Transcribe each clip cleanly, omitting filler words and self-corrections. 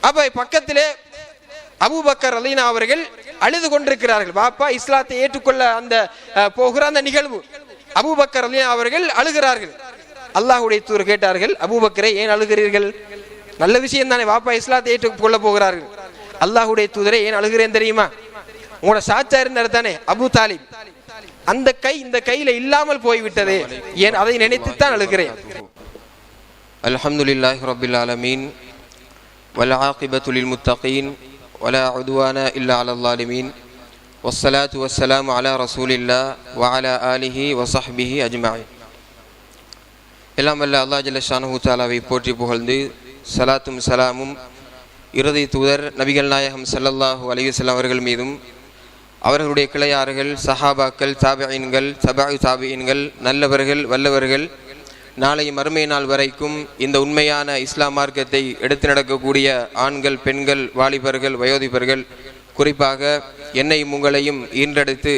அப்ப பக்கத்திலே அபூபக்கர் ரலியல்லாஹு அவர்கள் அழுது கொண்டிருக்கிறார்கள். பாப்பா இஸ்லாத்தை ஏற்றுக்கொள்ள அந்த போகிற அந்த நிகழ்வு, அபூபக்கர் ரலியல்லாஹு அவர்கள் அழுகிறார்கள். அல்லாஹ்வுடைய தூதர் கேட்டார்கள், அபூபக்கரே ஏன் அழுகிறீர்கள்? நல்ல விஷயம் தானே, பாப்பா இஸ்லாத்தை ஏற்றுக்கொள்ள போகிறார்கள். அல்லாஹ்வுடைய தூதரே ஏன் அழுகிறேன் தெரியுமா? உங்களோட சாச்சா இருந்தார் தானே அபூ தாலிப், அந்த கை இந்த கையில இல்லாமல் போய்விட்டதே, ஏன் அதை நினைத்துத்தான் அழுகிறேன். அல்ஹம்துலில்லாஹி ரப்பில் ஆலமீன் வல் ஆகிபத்து லில் முத்தகீன் வலா உத்வான இல்லா அலல் ஸாலிமீன் வஸ்ஸலாத்து வஸ்ஸலாமு அலா ரசூலில்லாஹ் வ அலா ஆலிஹி வ ஸஹ்பிஹி அஜ்மஈன். எல்லாம் வல்ல அல்லாஹ் ஜல்ல ஷானஹு தஆலாவை போற்றி புகழ்ந்து ஸலாத்தும் ஸலாமும் இறுதி தூதர் நபிகள் நாயகம் ஸல்லல்லாஹு அலைஹி வஸல்லம் அவர்கள் மீதும் அவர்களுடைய கிளையார்கள் சஹாபாக்கள் தாபிஈன்கள் தபஉ தாபிஈன்கள் நல்லவர்கள் வல்லவர்கள் நாளை மறுமை நாள் வரைக்கும் இந்த உண்மையான இஸ்லாம் மார்க்கத்தை எடுத்து நடக்கக்கூடிய ஆண்கள் பெண்கள் வாலிபர்கள் வயோதிபர்கள் குறிப்பாக என்னையும் உங்களையும் ஈன்றெடுத்து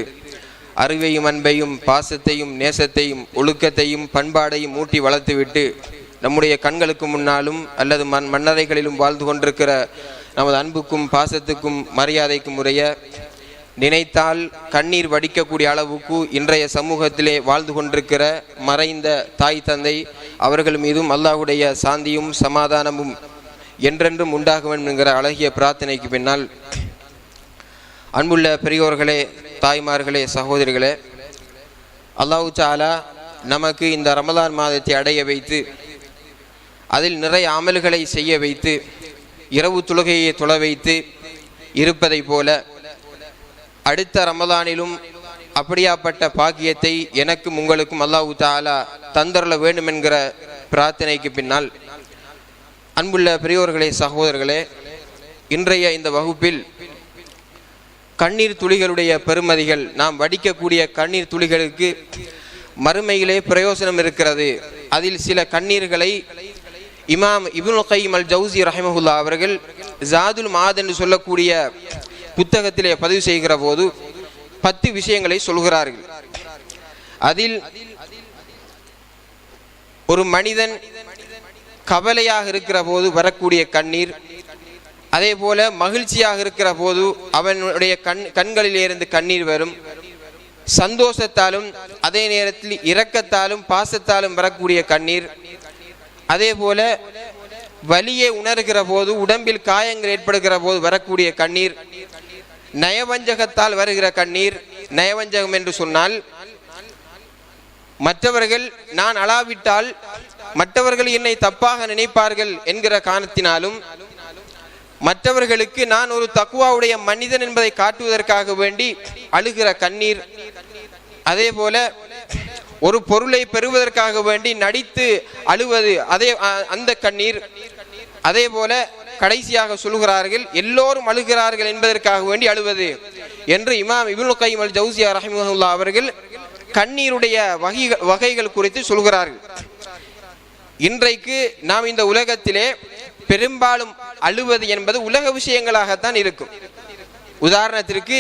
அறிவையும் அன்பையும் பாசத்தையும் நேசத்தையும் ஒழுக்கத்தையும் பண்பாடையும் ஊட்டி வளர்த்துவிட்டு நம்முடைய கண்களுக்கு முன்னாலும் அல்லது மன்னரைகளிலும் வாழ்ந்து கொண்டிருக்கிற நமது அன்புக்கும் பாசத்துக்கும் மரியாதைக்கும் உரிய நினைத்தால் கண்ணீர் வடிக்கக்கூடிய அளவுக்கு இன்றைய சமூகத்திலே வாழ்ந்து கொண்டிருக்கிற மறைந்த தாய் தந்தை அவர்கள் மீதும் அல்லாஹ்வுடைய சாந்தியும் சமாதானமும் என்றென்றும் உண்டாகும் என்கிற அழகிய பிரார்த்தனைக்கு பின்னால், அன்புள்ள பெரியோர்களே, தாய்மார்களே, சகோதரிகளே, அல்லாஹ் தஆலா நமக்கு இந்த ரமலான் மாதத்தை அடைய வைத்து அதில் நிறைய அமல்களை செய்ய வைத்து இரவு தொழுகையை தொழ வைத்து இருப்பதை போல அடுத்த ரமலானிலும் அப்படியாப்பட்ட பாக்கியத்தை எனக்கும் உங்களுக்கும் அல்லாஹ் தஆலா தந்தரல வேண்டும் என்கிற பிரார்த்தனைக்கு பின்னால், அன்புள்ள பெரியோர்களே, சகோதரர்களே, இன்றைய இந்த வகுப்பில் கண்ணீர் துளிகளுடைய பெருமதிகள், நாம் வடிக்கக்கூடிய கண்ணீர் துளிகளுக்கு மறுமையிலே பிரயோசனம் இருக்கிறது. அதில் சில கண்ணீர்களை இமாம் இப்னுல் கய்யிம் அல் ஜௌஸி ரஹிமஹுல்லாஹ் அவர்கள் ஜாதுல் மாத் என்று சொல்லக்கூடிய புத்தகத்திலே பதிவு செய்கிற போது 10 விஷயங்களை சொல்கிறார்கள். அதில் ஒரு மனிதன் கவலையாக இருக்கிற போது வரக்கூடிய கண்ணீர், அதே போல மகிழ்ச்சியாக இருக்கிற போது அவனுடைய கண்களிலிருந்து கண்ணீர் வரும், சந்தோஷத்தாலும் அதே நேரத்தில் இரக்கத்தாலும் பாசத்தாலும் வரக்கூடிய கண்ணீர், அதே போல வலியை உணர்கிற போது உடம்பில் காயங்கள் ஏற்படுகிற போது வரக்கூடிய கண்ணீர், நயவஞ்சகத்தால் வருகிற கண்ணீர். நயவஞ்சகம் என்று சொன்னால் மற்றவர்கள் நான் அழாவிட்டால் மற்றவர்கள் என்னை தப்பாக நினைப்பார்கள் என்கிற காரணத்தினாலும் மற்றவர்களுக்கு நான் ஒரு தக்வாவுடைய மனிதன் என்பதை காட்டுவதற்காக வேண்டி அழுகிற கண்ணீர். அதே போல ஒரு பொருளை பெறுவதற்காக வேண்டி நடித்து அழுவது, அந்த கண்ணீர். அதே போல கடைசியாக சொல்கிறார்கள், எல்லோரும் அழுகிறார்கள் என்பதற்காக வேண்டி அழுவது என்று இமாம் இப்னுல் கய்யிம் அல் ஜௌஸி ரஹிமஹுல்லாஹ் அவர்கள் கண்ணீருடைய வகைகள் குறித்து சொல்கிறார்கள். இன்றைக்கு நாம் இந்த உலகத்திலே பெரும்பாலும் அழுவது என்பது உலக விஷயங்களாகத்தான் இருக்கும். உதாரணத்திற்கு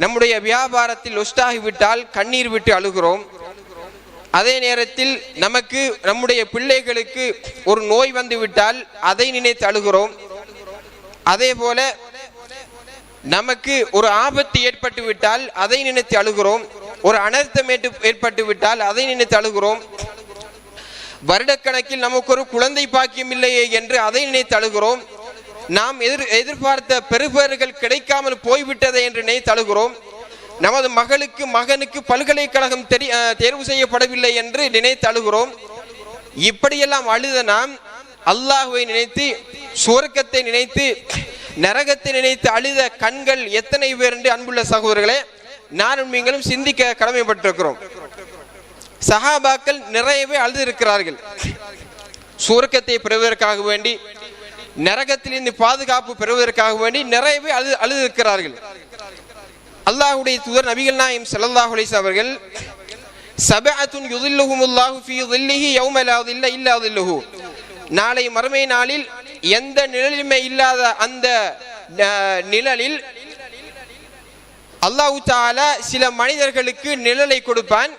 நம்முடைய வியாபாரத்தில் லொஸ்டாகிவிட்டால் கண்ணீர் விட்டு அழுகிறோம். அதே நேரத்தில் நமக்கு நம்முடைய பிள்ளைகளுக்கு ஒரு நோய் வந்து விட்டால் அதை நினைத்து அழுகிறோம். அதே போல நமக்கு ஒரு ஆபத்து ஏற்பட்டு விட்டால் அதை நினைத்து அழுகிறோம். ஒரு அனர்த்தம் ஏற்பட்டு விட்டால் அதை நினைத்து அழுகிறோம். வருடக்கணக்கில் நமக்கு ஒரு குழந்தை பாக்கியம் இல்லையே என்று அதை நினைத்து அழுகிறோம். நாம் எதிர்பார்த்த பெறுபேறுகள் கிடைக்காமல் போய்விட்டதை என்று நினைத்து அழுகிறோம். நமது மகனுக்கு பல்கலைக்கழகம் தேர்வு செய்யப்படவில்லை என்று நினைத்து அழுகிறோம். இப்படியெல்லாம் அழுத நாம் அல்லாஹ்வை நினைத்து, சுவர்க்கத்தை நினைத்து, நரகத்தை நினைத்து அழுத கண்கள் எத்தனை பேர் என்று அன்புள்ள சகோதரர்களே நானும் நீங்களும் சிந்திக்க கடமைப்பட்டிருக்கிறோம். சஹாபாக்கள் நிறையவே அழுது இருக்கிறார்கள். சுவர்க்கத்தை பெறுவதற்காக வேண்டி, நரகத்திலிருந்து பாதுகாப்பு பெறுவதற்காக வேண்டி நிறையவே அழுது இருக்கிறார்கள். அல்லாஹ்வுடைய தூதர் நபிகள் நாயகம் ஸல்லல்லாஹு அலைஹி வஸல்லம் அவர்கள் சபஅத்துன் யுதில்லுஹுமுல்லாஹு ஃபீ ظில்லிஹி யௌம லா ظில்ல இல்லா ظில்லுஹு, நாளை மறுமை நாளில் எந்த நிழலுமே இல்லாத அந்த நிழலில் அல்லாஹ் தஆலா சில மனிதர்களுக்கு நிழலை கொடுப்பான்.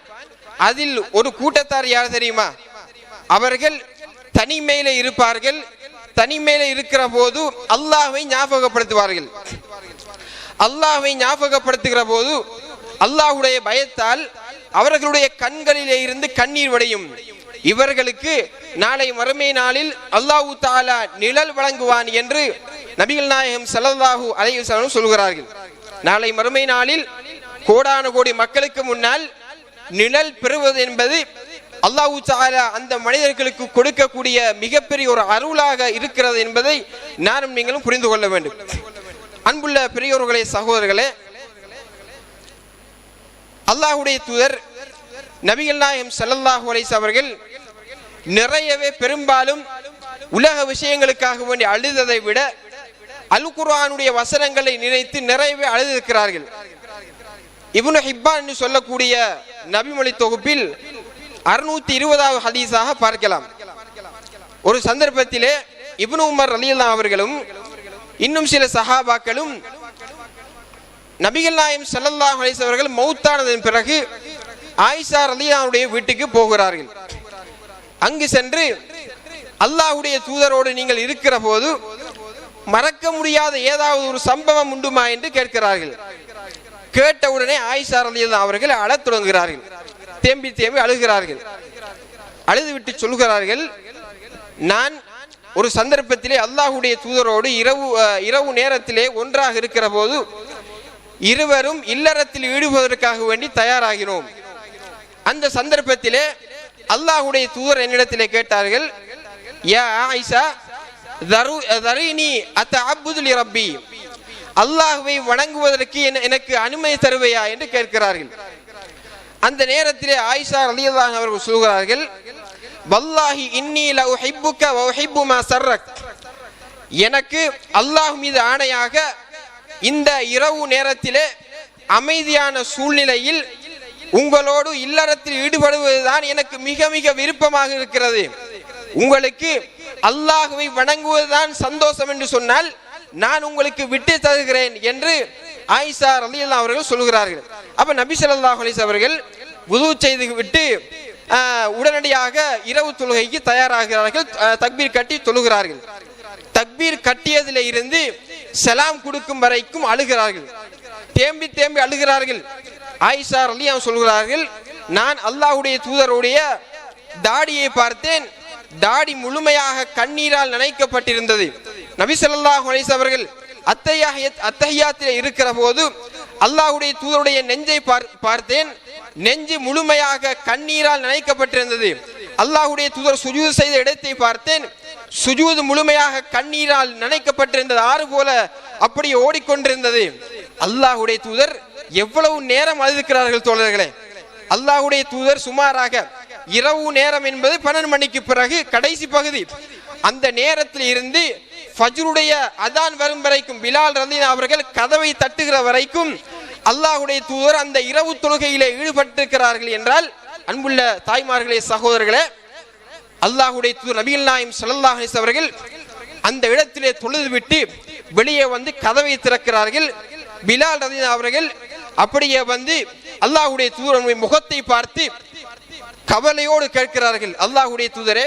அதில் ஒரு கூட்டத்தார் யார் தெரியுமா? அவர்கள் தனிமையில இருப்பார்கள், தனிமையில இருக்கிற போது அல்லாஹ்வை ஞாபகப்படுத்துவார்கள். அல்லாஹ்வை ஞாபகப்படுத்துகிற போது அல்லாஹ்வுடைய பயத்தால் அவர்களுடைய கண்களிலே இருந்து கண்ணீர் வடியும். இவர்களுக்கு நாளை மறுமை நாளில் அல்லாஹ் தஆலா நிழல் வழங்குவான் என்று நபிகள் நாயகம் ஸல்லல்லாஹு அலைஹி வஸல்லம் சொல்கிறார்கள். நாளை மறுமை நாளில் கோடான கோடி மக்களுக்கு முன்னால் நிழல் பெறுவது என்பது அல்லாஹ் தஆலா அந்த மனிதர்களுக்கு கொடுக்கக்கூடிய மிகப்பெரிய ஒரு அருளாக இருக்கிறது என்பதை நானும் நீங்களும் புரிந்து கொள்ள வேண்டும். அன்புள்ள பெரியோர்களே, சகோதரர்களே, அல்லாஹ்வுடைய தூதர் நபிகள் நாயகம் ஸல்லல்லாஹு அலைஹி வஸல்லம் அவர்கள் நிறையவே பெரும்பாலும் உலக விஷயங்களுக்காக வேண்டி அழுததை விட அல் குர்ஆனுடைய வசனங்களை நினைத்து நிறையவே அழுதிருக்கிறார்கள். இப்னு ஹிப்பான் என்று சொல்லக்கூடிய நபிமொழி தொகுப்பில் 620வது ஹதீஸாக பார்க்கலாம். ஒரு சந்தர்ப்பத்திலே இப்னு உமர் ரலியல்லாஹு அவர்களும் இன்னும் சில சஹாபாக்களும் நபிகள் நாயகம் ஸல்லல்லாஹு அலைஹி வஸல்லம் அவர்கள் மௌத்தானதன் பிறகு ஆயிஷா ரலியல்லாஹுடைய வீட்டுக்கு போகிறார்கள். அங்கு சென்று அல்லாஹ்வுடைய தூதரோடு நீங்கள் இருக்கிற போது மறக்க முடியாத ஏதாவது ஒரு சம்பவம் உண்டுமா என்று கேட்கிறார்கள். கேட்டவுடனே ஆயிஷா ரலியல்லாஹு அவர்கள் அழத் தொடங்குகிறார்கள். தேம்பி தேம்பி அழுகிறார்கள். அழுதுவிட்டு சொல்கிறார்கள், நான் ஒரு சந்தர்ப்பத்திலே அல்லாஹ்வுடைய தூதரோடு இரவு நேரத்திலே ஒன்றாக இருக்கிற போது இருவரும் இல்லறத்தில் ஈடுபடுவதற்காக வேண்டி தயாராகினோம். அந்த சந்தர்ப்பத்திலே அல்லாஹ்வுடைய தூதர் என்னிடத்திலே கேட்டார்கள், யா ஆயிஷா தரீனி அத்தஅப்புது லிரப்பி, அல்லாஹ்வை வணங்குவதற்கு எனக்கு அனுமதி தருவையா என்று கேட்கிறார்கள். அந்த நேரத்திலே ஆயிஷா ரலியல்லாஹு அவர்கள் சொல்கிறார்கள், வல்லாஹி இன்னி லா உஹிப்புக வ உஹிப்பு மா சர்ரக், எனக்கு அல்லாஹ் மீது ஆணையாக இந்த இரவு நேரத்திலே அமைதியான சூழ்நிலையில் உங்களோடு இல்லறத்தில் ஈடுபடுவதுதான் எனக்கு மிக மிக விருப்பமாக இருக்கிறது. உங்களுக்கு அல்லாஹ்வை வணங்குவதுதான் சந்தோஷம் என்று சொன்னால் நான் உங்களுக்கு விட்டு தருகிறேன் என்று ஆயிஷா ரலியல்லாஹு அவர்கள் சொல்கிறார்கள். அப்ப நபி ஸல்லல்லாஹு அலைஹி வஸல்லம் அவர்கள் வுது செய்து விட்டு உடனடியாக இரவு தொழுகைக்கு தயாராகிறார்கள். தக்பீர் கட்டி தொழுகிறார்கள். தக்பீர் கட்டியதிலே இருந்து சலாம் கொடுக்கும் வரைக்கும் அழுகிறார்கள். தேம்பி தேம்பி அழுகிறார்கள். ஆயிஷா ரலியல்லாஹு சொல்கிறார்கள், நான் அல்லாஹ்வுடைய தூதருடைய தாடியை பார்த்தேன். தாடி முழுமையாக கண்ணீரால் நனைக்கப்பட்டிருந்தது. நபி ஸல்லல்லாஹு அலைஹி வஸல்லம் அவர்கள் அத்தஹியாத்திலே இருக்கிற போது அல்லாஹ்வுடைய தூதருடைய நெஞ்சை பார்த்தேன். நெஞ்சு முழுமையாக கண்ணீரால் நனைக்கப்பட்டிருந்தது. அல்லாஹ்வுடைய தூதர் சுஜூத் செய்த இடத்தை பார்த்தேன். சுஜூத் முழுமையாக கண்ணீரால் நனைக்கப்பட்டிருந்தது. ஆறு போல அப்படி ஓடிக்கொண்டிருந்தது. அல்லாஹ்வுடைய தூதர் எவ்வளவு நேரம் அழுதிருக்கிறார்கள் தோழர்களே. அல்லாஹ்வுடைய தூதர் சுமாராக இரவு நேரம் என்பது 12 மணிக்கு பிறகு கடைசி பகுதி. அந்த நேரத்தில் இருந்து ஃபஜ்ருடைய அதான் வரும் வரைக்கும் பிலால் ரலியல்லாஹு அவர்கள் கதவை தட்டுகிற வரைக்கும் அல்லாஹ்வுடைய தூதர் அந்த இரவு தொழுகையிலே ஈடுபட்டிருக்கிறார்கள் என்றால், அன்புள்ள தாய்மார்களே, சகோதரர்களே, அல்லாஹ்வுடைய தூதர் நபிகள் நாயகம் ஸல்லல்லாஹு அலைஹி வஸல்லம் அவர்கள் அந்த இடத்திலே தொழுது விட்டு வெளியே வந்து கதவை திறக்கிறார்கள். பிலால் ரலியல்லாஹு அவர்கள் அப்படியே வந்து அல்லாஹ்வுடைய தூதருடைய முகத்தை பார்த்து கவலையோடு கேட்கிறார்கள், அல்லாஹ்வுடைய தூதரே,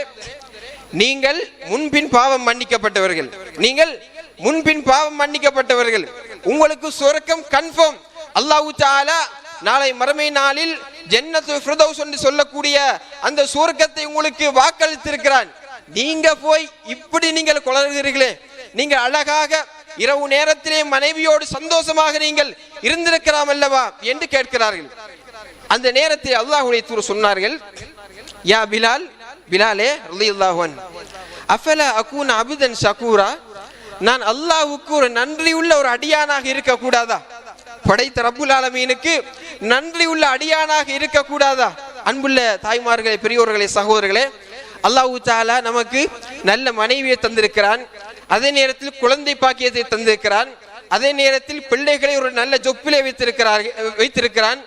நீங்கள் முன்பின் பாவம் மன்னிக்கப்பட்டவர்கள், நீங்கள் முன்பின் பாவம் மன்னிக்கப்பட்டவர்கள், உங்களுக்கு சொர்க்கம் கன்ஃபார்ம். அல்லாஹ் தஆலா நாளை மறுமை நாளில் ஜன்னத்துல் ஃபிர்தௌஸ் என்று சொல்லக்கூடிய அந்த சொர்க்கத்தை உங்களுக்கு வாக்களித்திருக்கிறான். நீங்க போய் இப்படி நீங்கள் குளறுகிறீர்களே, நீங்க அழகாக இரவு நேரத்திலே மனைவியோடு சந்தோஷமாக நீங்கள் இருந்திருக்கலாம் அல்லவா என்று கேட்கிறார்கள். அந்த நேரத்தில் அல்லாஹ்வுடைய தூதர் சொன்னார்கள், யா பிலால், பிலாலே ரலியல்லாஹு அன்ஹு, அஃபலா அகூன அப்தன் ஷகூரா, நான் அல்லாஹ்வுக்கு ஒரு நன்றி உள்ள ஒரு அடியானாக இருக்க கூடாதா? படைத்த ரப்புல் ஆலமீனுக்கு நன்றி உள்ள அடியானாக இருக்க கூடாதா? அன்புள்ள தாய்மார்களே, பெரியோர்களே, சகோதரர்களே, அல்லாஹ் தஆலா நமக்கு நல்ல மனைவியை தந்திருக்கிறான். அதே நேரத்தில் குழந்தை பாக்கியத்தை தந்திருக்கிறான். அதே நேரத்தில் பிள்ளைகளை ஒரு நல்ல ஜொப்பிலே வைத்திருக்கிறான்.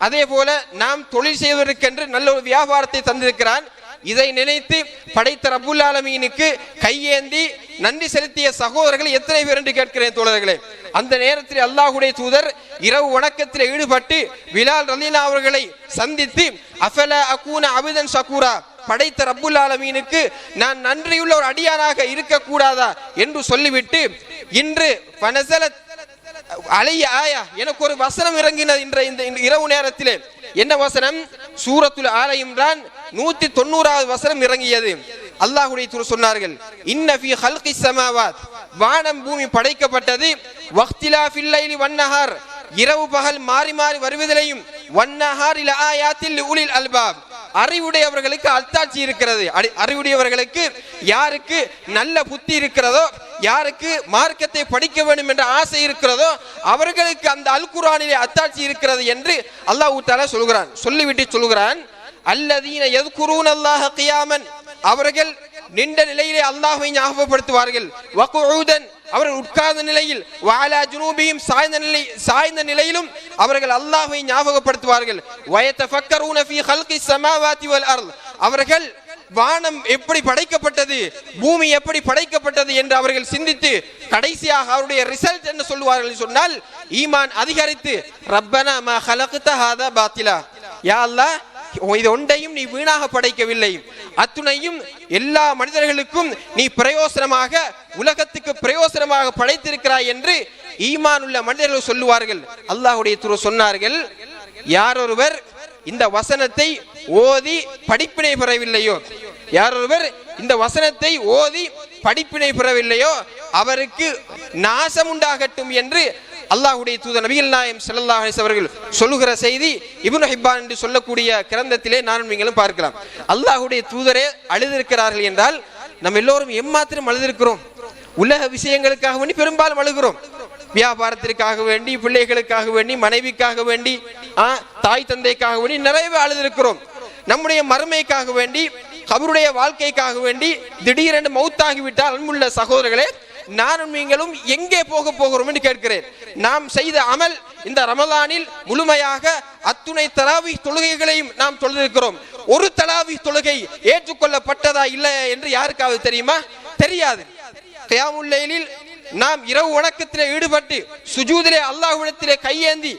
அதே போல நாம் தொழில் செய்வதற்கென்று நல்ல ஒரு வியாபாரத்தை தந்திருக்கிறான். இதை நினைத்து படைத்த ரப்புல் ஆலமீனுக்கு கையேந்தி நன்றி செலுத்திய சகோதரர்கள் எத்தனை பேர் என்று கேட்கிறேன் தோழர்களே. அந்த நேரத்தில் அல்லாஹ்வுடைய தூதர் இரவு வணக்கத்தில் ஈடுபட்டு பிலால் ரலியல்லாஹு அவர்களை சந்தித்து, அஃபலா அகூன அப்தன் ஷகூரா, படைத்த ரப்புல் ஆலமீனுக்கு நான் நன்றியுள்ள ஒரு அடியானாக இருக்கக்கூடாதா என்று சொல்லிவிட்டு இன்று ஃபனஸலத் அலைய ஆயா எனக்கு ஒரு வசனம் இறங்கினது இந்த இரவு நேரத்திலே. என்ன வசனம்? சூரத்துல் ஆல இம்ரான் 190வது வசனம் இறங்கியது. அல்லாஹ்வுடைய தூதர் சொன்னார்கள், இன்ன ஃபீ ஹல்கிஸ் ஸமாவாத், வானம் பூமி படைக்கப்பட்டது, வக்திலாஃபில் லைலி வன்னஹார், இரவு பகல் மாறி மாறி வருவதிலையும், வன்னஹார் இல ஆயாத்தில் உலில் அல்பாப், அறிவுடையவர்களுக்கு அத்தாட்சி இருக்கிறது. அறிவுடையவர்களுக்கு யாருக்கு நல்ல புத்தி இருக்கிறதோ, யாருக்கு மார்க்கத்தை படிக்க வேண்டும் என்ற ஆசை இருக்கிறதோ அவர்களுக்கு அந்த அல் குர்ஆனிலே அத்தாட்சி இருக்கிறது என்று அல்லாஹ் தஆலா சொல்கிறான். சொல்லிவிட்டு சொல்கிறான், அல்லதீன யذ்குரூனல்லாஹ கியாமன், அவர்கள் நின்ற நிலையிலே அல்லாஹ்வை ஞாபகப்படுத்துவார்கள், வகுஊதன், அவர்கள் உட்கார்ந்த நிலையில், வஅலா ஜுனூபிஹிம், சாய்ந்த நிலையிலும் அவர்கள் அல்லாஹ்வை ஞாபகப்படுத்துவார்கள், வயதஃபக்கரூன ஃபீ ஹல்கிஸ் ஸமாவாதி வல் அர்த், அவர்கள் வானம் எப்படி படைக்கப்பட்டது, பூமி எப்படி படைக்கப்பட்டது என்று அவர்கள் சிந்தித்து கடைசியாக அவருடைய ரிசல்ட் என்ன சொல்லுவார்கள் சொன்னால், ஈமான் அதிகரித்து, ரப்பனா மா ஹலக்த ஹாதா பாத்திலா, யா அல்லாஹ் இது ஒன்றையும் நீ வீணாக படைக்கவில்லை, அத்துணையும் எல்லா மனிதர்களுக்கும் நீ பிரயோசனமாக, உலகத்துக்கு பிரயோசனமாக படைத்திருக்கிறாய் என்று ஈமான் உள்ள மனிதர்கள் சொல்லுவார்கள். அல்லாஹ்வுடைய தூதர் சொன்னார்கள், யாரொருவர் இந்த வசனத்தை ஓதி படிப்பினை பெறவில்லையோ, யாரொருவர் இந்த வசனத்தை ஓதி படிப்பினை பெறவில்லையோ அவருக்கு நாசம் உண்டாகட்டும் என்று அல்லாஹ்வுடைய தூதர் நபிகள் நாயகம் ஸல்லல்லாஹு அலைஹி அவர்கள் சொல்லுகிற செய்தி இப்னு ஹிப்பான் என்று சொல்லக்கூடிய கிரந்தத்திலே நானும் நீங்களும் பார்க்கலாம். அல்லாஹ்வுடைய தூதரே அழுதிருக்கிறார்கள் என்றால் நம்ம எல்லோரும் எம்மாத்திரம் அழுதிருக்கிறோம்? உலக விஷயங்களுக்காக வேண்டி பெரும்பாலும் அழுகிறோம். வியாபாரத்திற்காக வேண்டி, பிள்ளைகளுக்காக வேண்டி, மனைவிக்காக வேண்டி, தாய் தந்தைக்காக வேண்டி நிறையவே அழுதிருக்கிறோம். நம்முடைய மறுமைக்காக வேண்டி, கபருடைய வாழ்க்கைக்காக வேண்டி, திடீரென்று மௌத்தாகிவிட்டால் அன்புள்ள சகோதரர்களே, நானும் நீங்களும் எங்கே போகிறோம் என்று கேட்கிறேன். நாம் செய்த அமல் இந்த ரமலானில் முழுமையாக அத்துணை தராவீஹ் தொழுகைகளையும் நாம் தொழுதிருக்கிறோம். ஒரு தராவீஹ் தொழுகை ஏற்றுக்கொள்ளப்பட்டதா இல்லையா என்று யாருக்காவது தெரியுமா? தெரியாது. கியாமுல் லைலில் நாம் இரவு வணக்கத்திலே ஈடுபட்டு சுஜூதிலே அல்லாஹ்விடத்திலே கையேந்தி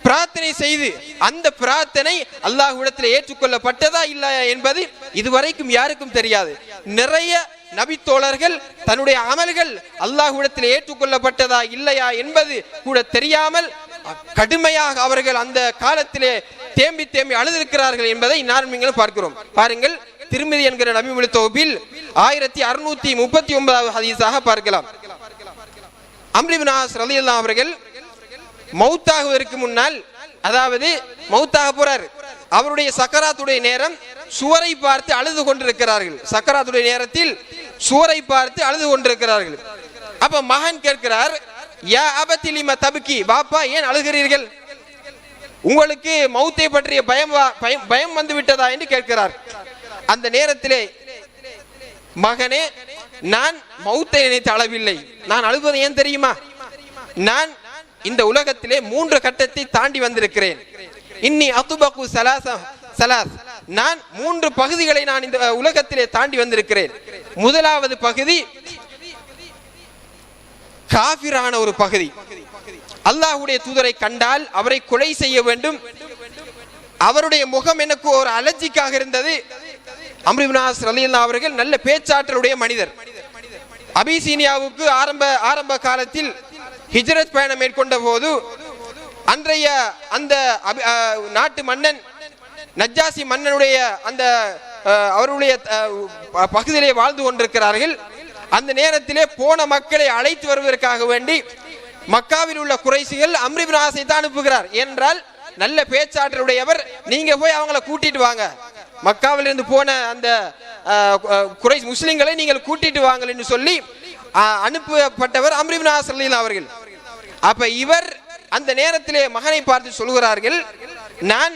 பிரார்த்தனை செய்து அந்த பிரார்த்தனை அல்லாஹ்விடத்திலே ஏற்றுக்கொள்ளப்பட்டதா இல்லையா என்பது இதுவரைக்கும் யாருக்கும் தெரியாது. நிறைய நபி தோழர்கள் தன்னுடைய அமல்கள் அல்லாஹ்விடத்தில் ஏற்றுக்கொள்ளப்பட்டதா இல்லையா என்பது கூட தெரியாமல் கடுமையாக அவர்கள் அந்த காலத்திலே தேம்பி அழுதிருக்கிறார்கள் என்பதை நான் நீங்களும் பார்க்கிறோம். பாருங்கள், திருமிதி என்கிற நபிமொழி தொகுப்பில் 1639வது ஹதீஸாக பார்க்கலாம். அம்ர் இப்னு ஆஸ் ரலியல்லாஹு அவர்கள் மௌத்தாகுவதற்கு முன்னால், அதாவது மௌத்தாக போறார், அவருடைய சக்கராத்துடைய நேரம், சுவரை பார்த்து அழுது கொண்டிருக்கிறார்கள். சக்கராத்துடைய நேரத்தில் சுவரை பார்த்து அழுது கொண்டிருக்கிறார்கள். அப்ப மகன் கேட்கிறார், யா அபதி லிம தப்கி, பாப்பா ஏன் அழுகிறீர்கள்? உங்களுக்கு மௌத்தை பற்றிய பயம் வந்து விட்டதா என்று கேட்கிறார். அந்த நேரத்திலே, மகனே, நான் மௌத்தை நினைத்து அழவில்லை, நான் அழுவது ஏன் தெரியுமா? நான் இந்த உலகத்திலே 3 கட்டத்தை தாண்டி வந்திருக்கிறேன். இன்னி அத்துபகு சலாஸ், நான் 3 பகுதிகளை நான் இந்த உலகத்திலே தாண்டி வந்திருக்கிறேன். முதலாவது பகுதி காஃபிரான ஒரு பகுதி. அல்லாஹ்வுடைய தூதரை கண்டால் அவரை கொலை செய்ய வேண்டும். அவருடைய முகம் எனக்கு ஒரு அலர்ஜிக்காக இருந்தது. அம்ர் இப்னு ஆஸ் ரலியல்லாஹு அவர்கள் நல்ல பேச்சாற்றலுடைய மனிதர். அபிசீனியாவுக்கு ஆரம்ப காலத்தில் ஹிஜ்ரத் பயணம் மேற்கொண்ட போது அன்றைய அந்த நாட்டு மன்னன் நஜ்ஜாசி மன்னனுடைய அந்த அவருடைய பகுதியிலே வாழ்ந்து கொண்டிருக்கிறார்கள். அந்த நேரத்திலே போன மக்களை அழைத்து வருவதற்காக வேண்டி மக்காவில் உள்ள குறைஷிகள் அம்ர் இப்னு ஆஸை தான் அனுப்புகிறார். ஏனென்றால் நல்ல பேச்சாற்றலுடையவர், நீங்க போய் அவங்கள கூட்டிட்டு வாங்க, மக்காவில் இருந்து போன அந்த குறைஷ் முஸ்லிம்களை நீங்கள் கூட்டிட்டு வாங்க என்று சொல்லி அனுப்பப்பட்டவர் அம்ர் இப்னு ஆஸ் ரலியல்லாஹு அவர்கள். அப்ப இவர் அந்த நேரத்திலே மகனை பார்த்து சொல்கிறார்கள், நான்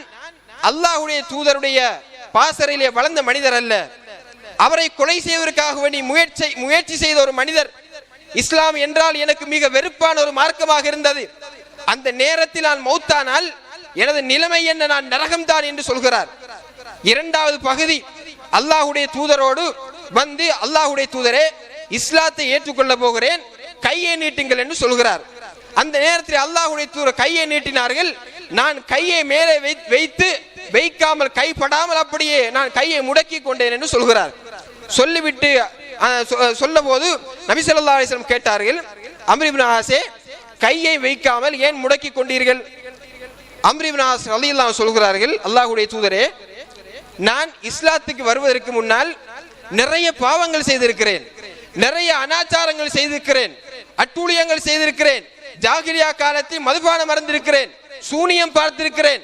அல்லாஹ்வுடைய தூதருடைய பாசறையிலே வளர்ந்த மனிதர் அல்ல, அவரை கொலை செய்வதற்காக வேண்டி முயற்சி செய்த ஒரு மனிதர். இஸ்லாம் என்றால் எனக்கு மிக வெறுப்பான ஒரு மார்க்கமாக இருந்தது. அந்த நேரத்தில் நான் மௌத்தானால் எனது நிலைமை என்ன, நான் நரகம்தான் என்று சொல்கிறார். இரண்டாவது பகுதி, அல்லாஹ்வுடைய தூதரோடு வந்து, அல்லாஹ்வுடைய தூதரே, இஸ்லாத்தை ஏற்றுக்கொள்ள போகிறேன், கையை நீட்டுங்கள் என்று சொல்கிறார். அந்த நேரத்தில் அல்லாஹ்வுடைய தூதர் கையை நீட்டினார்கள். நான் கையை மேலே வைத்து வைக்காமல் கைப்படாமல் அப்படியே நான் கையை முடக்கி கொண்டேன் என்று சொல்கிறார். சொல்லிவிட்டு சொல்ல போது நபி ஸல்லல்லாஹு அலைஹி வஸல்லம் கேட்டார்கள், அம்ர் இப்னு ஆஸே கையை வைக்காமல் ஏன் முடக்கி கொண்டீர்கள்? அம்ர் இப்னு ஆஸ் ரலியல்லாஹு அன்ஹு சொல்கிறார்கள், அல்லாஹ்வுடைய தூதரே, நான் இஸ்லாத்துக்கு வருவதற்கு முன்னால் நிறைய பாவங்கள் செய்திருக்கிறேன், நிறைய அனாச்சாரங்கள் செய்திருக்கிறேன், அட்டூழியங்கள் செய்திருக்கிறேன், ஜாகிலியா காலத்தில் மதுபானம் மறந்திருக்கிறேன், சூனியம் பார்த்திருக்கிறேன்,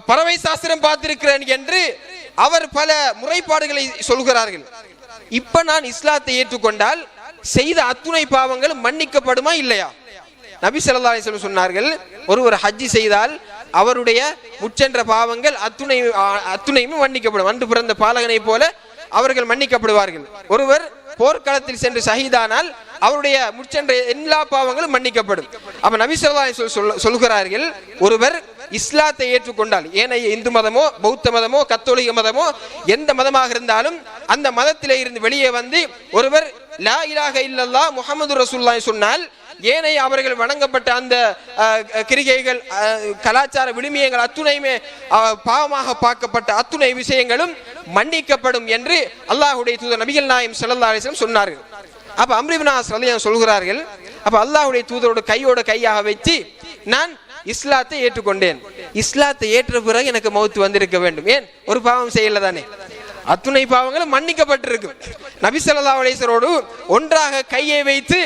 பறவை சாஸ்திரம் பார்த்திருக்கிறேன் என்று அவர் பல முறைப்பாடுகளை சொல்கிறார்கள். இப்ப நான் இஸ்லாத்தை ஏற்றுக்கொண்டால் செய்த அத்துணை பாவங்கள் மன்னிக்கப்படுமா இல்லையா? நபி ஸல்லல்லாஹு அலைஹி வஸல்லம் சொன்னார்கள், ஒருவர் ஹஜ்ஜி செய்தால் அவருடைய முச்சென்ற பாவங்கள் அத்துணையும் மன்னிக்கப்படும். அன்று பிறந்த பாலகனை போல அவர்கள் மன்னிக்கப்படுவார்கள். ஒருவர் போர்க்களத்தில் சென்று ஷஹீதானால் அவருடைய முச்சென்ற எல்லா பாவங்களும் மன்னிக்கப்படும். அப்ப நபி ஸல்லல்லாஹு அலைஹி வஸல்லம் சொல்கிறார்கள், ஒருவர் இஸ்லாத்தை ஏற்றுக்கொண்டால், ஏனைய இந்து மதமோ பௌத்த மதமோ கத்தோலிக்க மதமோ எந்த மதமாக இருந்தாலும் அந்த மதத்திலே இருந்து வெளியே வந்து ஒருவர் லா இலாஹ இல்லல்லாஹ் முஹம்மது ரசூலுல்லாஹ் சொன்னால் ஏனைய அவர்கள் வணங்கப்பட்ட அந்த கிரிகைகள் கலாச்சார விழுமியங்கள் அத்துணையுமே பாவமாக பார்க்கப்பட்ட அத்துணை விஷயங்களும் மன்னிக்கப்படும் என்று அல்லாஹ்வுடைய தூதர் நபிகள் நாயகம் ஸல்லல்லாஹு அலைஹி வஸல்லம் சொன்னார்கள். அப்ப அம்ர் இப்னு ஆஸ் ரலியல்லாஹு சொல்கிறார்கள், அப்ப அல்லாஹ்வுடைய தூதரோட கையோட கையாக வச்சு நான் இஸ்லாத்தை ஏற்றுக்கொண்டேன். இஸ்லாத்தை ஏற்ற பிறகு எனக்கு மௌத் வந்திருக்க வேண்டும். ஏன்? ஒரு பாவம் செய்யல தானே, அத்துணை பாவங்களும் மன்னிக்கப்பட்டிருக்கும். நபி ஸல்லல்லாஹு அலைஹி வஸல்லமோடு ஒன்றாக கையை வைத்து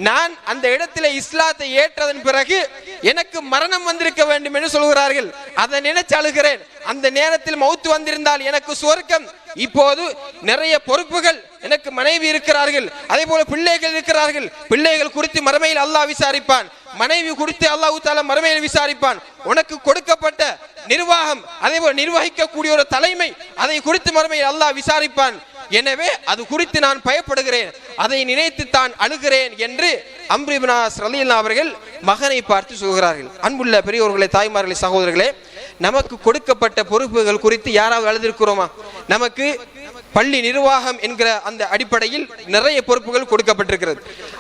நான் அந்த இடத்துல இஸ்லாத்தை ஏற்றதன் பிறகு எனக்கு மரணம் வந்திருக்க வேண்டும் என்று சொல்கிறார்கள். அதை நினைச்சு அழுகிறேன். அந்த நேரத்தில் மௌத்து வந்திருந்தால் எனக்கு சுவர்க்கம். இப்போது நிறைய பொறுப்புகள், எனக்கு மனைவி இருக்கிறார்கள், அதே போல பிள்ளைகள் இருக்கிறார்கள். பிள்ளைகள் குறித்து மறுமையில் அல்லாஹ் விசாரிப்பான், மனைவி குறித்து அல்லாஹ் தஆலா மறுமையில் விசாரிப்பான். உனக்கு கொடுக்கப்பட்ட நிர்வாகம், அதே போல நிர்வகிக்கக்கூடிய ஒரு தலைமை, அதை குறித்து மறுமையில் அல்லாஹ் விசாரிப்பான். எனவே அது குறித்து நான் பயப்படுகிறேன், அதை நினைத்து தான் அழுகிறேன் என்று அம்ர் இப்னு ஆஸ் ரலியல்லாஹு அவர்கள் மகனை பார்த்து சொல்கிறார்கள். அன்புள்ள பெரியோர்களே, தாய்மார்களே, சகோதரர்களே, நமக்கு கொடுக்கப்பட்ட பொறுப்புகள் குறித்து யாராவது அழுதிருக்கிறோமா? நமக்கு பள்ளி நிர்வாகம் என்கிற அந்த அடிப்படையில் நிறைய பொறுப்புகள் கொடுக்கப்பட்டிருக்கிறது.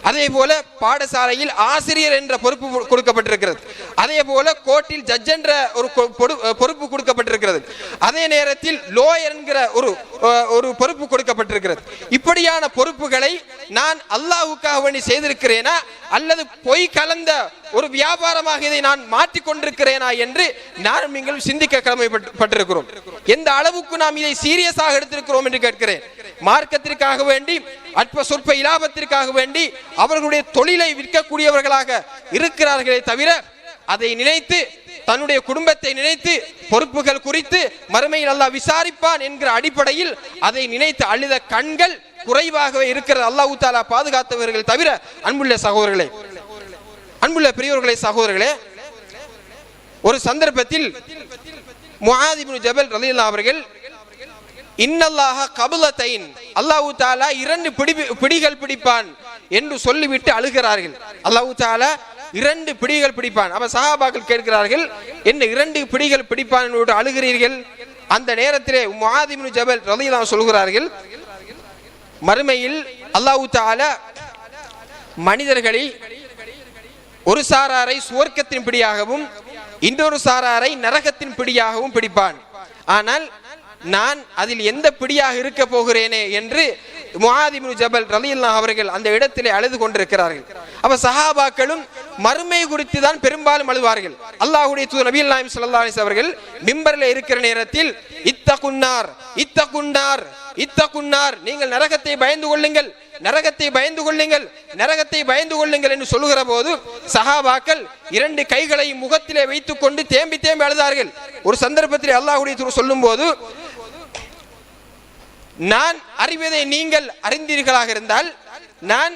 அதே போல பாடசாலையில் ஆசிரியர் என்ற பொறுப்பு கொடுக்கப்பட்டிருக்கிறது. அதே போல கோர்ட்டில் ஜட்ஜ் என்ற ஒரு பொறுப்பு கொடுக்கப்பட்டிருக்கிறது. அதே நேரத்தில் லோயர் என்கிற ஒரு பொறுப்பு கொடுக்கப்பட்டிருக்கிறது. இப்படியான பொறுப்புகளை நான் அல்லாஹ்வுக்காக வேண்டி செய்திருக்கிறேனா அல்லது பொய் கலந்த ஒரு வியாபாரமாக இதை நான் மாற்றிக் கொண்டிருக்கிறேனா என்று நாம் நீங்கள் சிந்திக்க கடமைப்பட்டிருக்கிறோம். எந்த அளவுக்கு நாம் இதை சீரியஸாக எடுத்திருக்கிறோம் என்று கேட்கிறேன். மார்க்கத்திற்காக வேண்டி அற்ப சொற்ப இலாபத்திற்காக வேண்டி அவர்களுடைய தொழிலை விற்கக்கூடியவர்களாக இருக்கிறார்களே தவிர அதை நினைத்து தன்னுடைய குடும்பத்தை நினைத்து பொறுப்புகள் குறித்து மறுமையில் அல்லாஹ் விசாரிப்பான் என்கிற அடிப்படையில் அதை நினைத்து அழுத கண்கள் குறைவாகவே இருக்கிறது. அல்லாஹ் தஆலா பாதுகாத்தவர்கள் தவிர. அன்புள்ள சகோதரர்களே, அன்புள்ள பெரியோர்களே, சகோதரர்களே, ஒரு சந்தர்ப்பத்தில் முஆத் இப்னு ஜபல் ரலியல்லாஹு அவர்கள் இன்னல்லாஹ கபலத்தைன், அல்லாஹ் தஆலா 2 பிடிகள் பிடிப்பான் என்று சொல்லிவிட்டு அழுகிறார்கள். அல்லாஹ் தஆலா 2 பிடிகள் பிடிப்பான். அப்ப சஹாபாக்கள் கேட்கிறார்கள், என்ன 2 பிடிகள் பிடிப்பான் என்று அழுகிறீர்கள்? அந்த நேரத்திலே முஆத் இப்னு ஜபல் ரலியல்லாஹு அன்ஹு சொல்கிறார்கள், மறுமையில் அல்லாஹ் தஆலா மனிதர்களில் ஒரு சாராரை சுவர்க்கத்தின் பிடியாகவும் இன்னொரு சாராரை நரகத்தின் பிடியாகவும் பிடிப்பான். ஆனால் நான் அதில் எந்த பிடியாக இருக்க போகிறேனே என்று முஆத் இப்னு ஜபல் ரலியல்லாஹு அவர்கள் அந்த இடத்திலே அழுது கொண்டிருக்கிறார்கள். அப்ப சஹாபாக்களும் மறுமை குறித்து தான் பெரும்பாலும் அழுவார்கள். அல்லாஹ்வுடைய தூதர் நபிகள் நாயகம் ஸல்லல்லாஹு அலைஹி வஸல்லம் அவர்கள் மிம்பரில் இருக்கிற நேரத்தில் இத்தகுன்னார் இத்தகுன்னார் இத்தகுன்னார், நீங்கள் நரகத்தை பயந்து கொள்ளுங்கள், நரகத்தை பயந்து கொள்ளுங்கள், நரகத்தை பயந்து கொள்ளுங்கள் என்று சொல்லுகிற போது சஹாபாக்கள் 2 கைகளை முகத்திலே வைத்துக் கொண்டு தேம்பி தேம்பி அழுதார்கள். ஒரு சந்தர்ப்பத்தில் அல்லாஹ்வுடைய தூதர் சொல்லும் போது, நான் அறிவதை நீங்கள் அறிந்தீர்களாக இருந்தால், நான்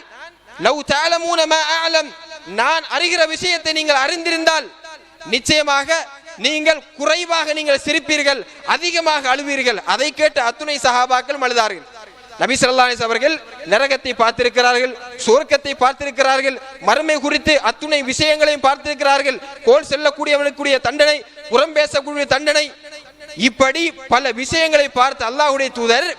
லவ் தஅலமூன மா அஅலம், நான் அறிகிற விஷயத்தை நீங்கள் அறிந்திருந்தால் நிச்சயமாக நீங்கள் குறைவாக நீங்கள் சிரிப்பீர்கள், அதிகமாக அழுவீர்கள். அதை கேட்டு அத்துணை சஹாபாக்கள் அழுதார்கள். நபி ஸல்லல்லாஹு அலைஹி அவர்கள் நரகத்தை பார்த்திருக்கிறார்கள், சுவர்க்கத்தை பார்த்திருக்கிறார்கள், மறுமை குறித்து அத்துணை விஷயங்களையும் பார்த்திருக்கிறார்கள். கோல் செல்லக்கூடியவனுக்குரிய தண்டனை, புறம் பேசக்கூடிய தண்டனை, இப்படி பல விஷயங்களை பார்த்து அல்லாஹ்வுடைய தூதர்,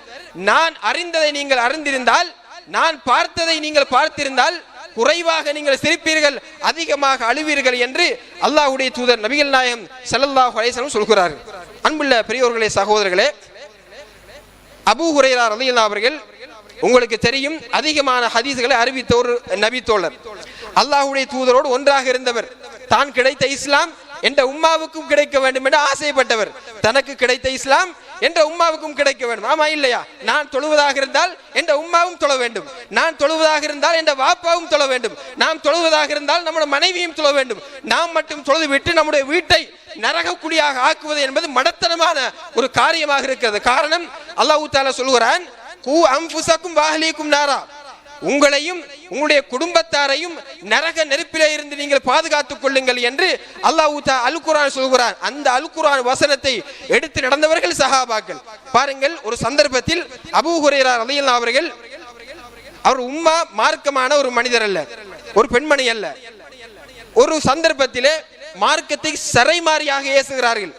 நான் அறிந்ததை நீங்கள் அறிந்திருந்தால், நான் பார்த்ததை நீங்கள் பார்த்திருந்தால் குறைவாக நீங்கள் சிரிப்பீர்கள், அதிகமாக அழுவீர்கள் என்று அல்லாஹ்வுடைய தூதர் நபிகள் நாயகம் ஸல்லல்லாஹு அலைஹி வஸல்லம் சொல்கிறார்கள். அன்புள்ள பெரியோர்களே, சகோதரர்களே, அபூ ஹுரைரா ரலியல்லாஹு அவர்கள் உங்களுக்கு தெரியும் அதிகமான ஹதீஸ்களை அறிவித்த ஒரு நபி தோழர். அல்லாஹ்வுடைய தூதரோடு ஒன்றாக இருந்தவர். தான் கிடைத்த இஸ்லாம் என்ற உம்மாவுக்கும் கிடைக்க வேண்டும் என்று ஆசைப்பட்டவர். தனக்கு கிடைத்த இஸ்லாம் என்ற உம்மாவுக்கும் கிடைக்க வேண்டும். ஆமா இல்லையா? நான் தொழுவதாக இருந்தால் என்ற உம்மாவும் தொழ வேண்டும், நான் தொழுவதாக இருந்தால் என்ற வாப்பாவும் தொழ வேண்டும், நாம் தொழுவதாக இருந்தால் நம்முடைய மனைவியும் தொழ வேண்டும். நாம் மட்டும் தொழுது விட்டு நம்முடைய வீட்டை நரகக்குழியாக ஆக்குவது என்பது மடத்தனமான ஒரு காரியமாக இருக்கிறது. காரணம், அல்லாஹ் தஆலா சொல்கிறான், கூ அன்ஃபுஸக்கும் வஅஹ்லீக்கும் நாரா, உங்களையும் உங்களுடைய குடும்பத்தாரையும் நரக நெருப்பிலே இருந்து நீங்கள் பாதுகாத்துக் கொள்ளுங்கள் என்று அல்லாஹ் தஆலா அல் குர்ஆன் சொல்கிறான். அந்த அல் குர்ஆன் வசனத்தை எடுத்து நடந்தவர்கள் சஹாபாக்கள். பாருங்கள், ஒரு சந்தர்ப்பத்தில் அபூ ஹுரைரா ரலியல்லாஹு அவர்கள், அவர் உம்மா மார்க்கமான ஒரு மனிதர் அல்ல, ஒரு பெண்மணி அல்ல. ஒரு சந்தர்ப்பத்திலே மார்க்கத்தை சரைமாரியாக ஏசுகிறார்கள்.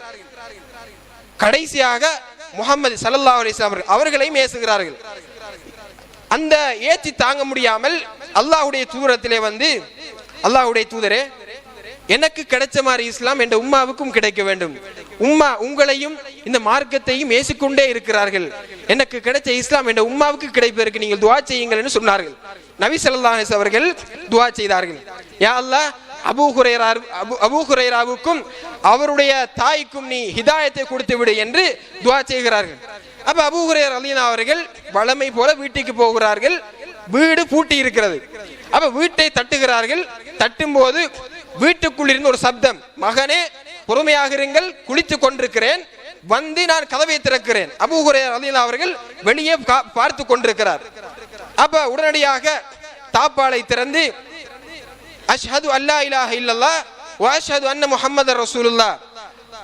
கடைசியாக முஹம்மது ஸல்லல்லாஹு அலைஹி வஸல்லம் அவர்களையும் ஏசுகிறார்கள். அந்த ஏற்றி தாங்க முடியாமல் அல்லாஹ்வுடைய தூதரத்திலே வந்து, அல்லாஹ்வுடைய தூதரே, எனக்கு கிடைச்ச மாதிரி இஸ்லாம் என்ற உம்மாவுக்கும் கிடைக்க வேண்டும். உம்மா உங்களையும் இந்த மார்க்கத்தையும் ஏசிக்கொண்டே இருக்கிறார்கள். எனக்கு கிடைச்ச இஸ்லாம் என்ற உம்மாவுக்கு கிடைப்பதற்கு நீங்கள் துஆ செய்யுங்கள் என்று சொன்னார்கள். நபி ஸல்லல்லாஹு அலைஹி வஸல்லம் அவர்கள் துஆ செய்தார்கள். யா அல்லாஹ், அபூ ஹுரைராவுக்கும் அவருடைய தாய்க்கும் நீ ஹிதாயத்தை கொடுத்து விடு என்று துஆ செய்கிறார்கள். அப்ப அபூ ஹுரைரா ரலியல்லாஹு அவர்கள் வளமை போல வீட்டுக்கு போகிறார்கள். வீடு பூட்டி இருக்கிறது. அப்ப வீட்டை தட்டுகிறார்கள். தட்டும் போது வீட்டுக்குள் இருந்து ஒரு சப்தம், மகனே பொறுமையாக இருங்கள், குளித்துக் கொண்டிருக்கிறேன், வந்து நான் கதவை திறக்கிறேன். அபூ ஹுரைரா ரலியல்லாஹு அவர்கள் வெளியே பார்த்து கொண்டிருக்கிறார். அப்ப உடனடியாக தாப்பாலை திறந்து, அஷ்ஹது அல்லா இலாஹ இல்லல்லாஹ் வ அஷ்ஹது அன்ன முஹம்மதர் ரசூலுல்லாஹ்,